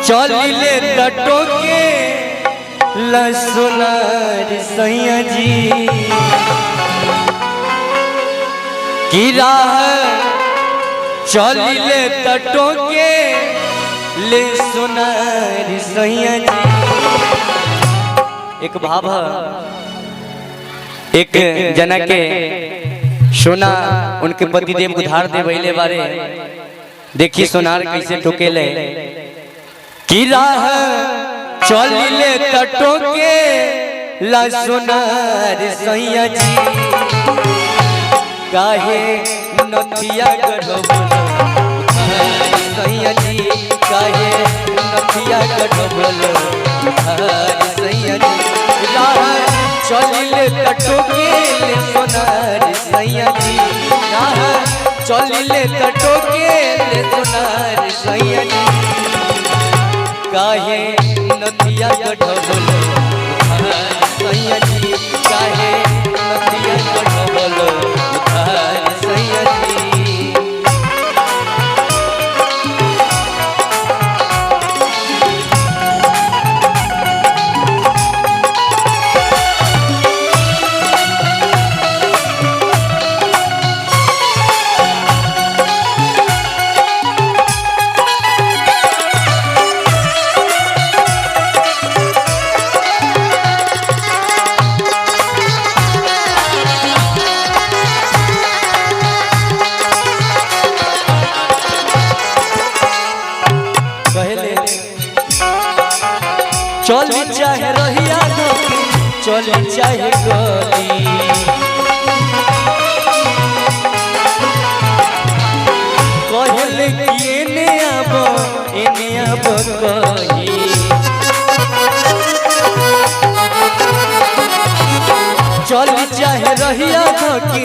चलिले तटो के लसुनार सैया जी की राह चलिले तटो के ले सुनार सैया जी। एक भाव एक जना के सोना उनके पति देव उधार दे वहीले बारे देखी सोनार कैसे टोकेले की राह चलिले तटो के ला सोनार सैया जी काहे नथिया गढ़बल सैया जी काहे नथिया गढ़बल सैया जी राह चलिले तटो के ले सोनार सैया जी राह चलिले तटो के ले सोनार सैया जी काहे नथिया गढ़बल सैया जी काहे नथिया गढ़बल सैया जी। चली चाहे रहिया धोके चली चाहे गली कहले कि एने आब कही चली चाहे रहिया धोके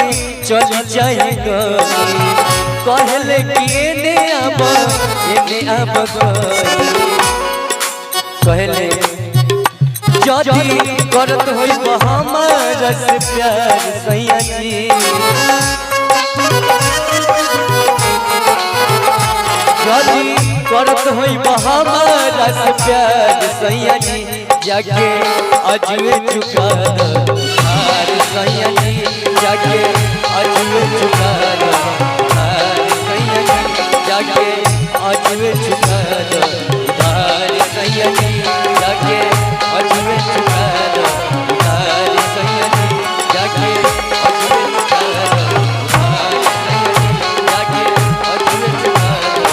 चली चाहे गली कहले कि एने आब कहले जदी करत होई हमारा से प्यार सैया जी जदी करत होई हमारा से प्यार सैया जी जाके अजवे चुका दो सैया जी जाके अजवे चुका दो सैया जी जाके अजवे चुका दो सैया जी जाके अजवे चुका दो सैया जी जाके अजवे चुका दो जाके अजवे चुका दो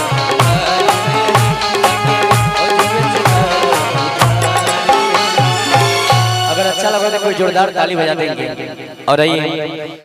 अजवे चुका दो। अगर अच्छा लगा तो कोई जोरदार ताली बजा देंगे और आइए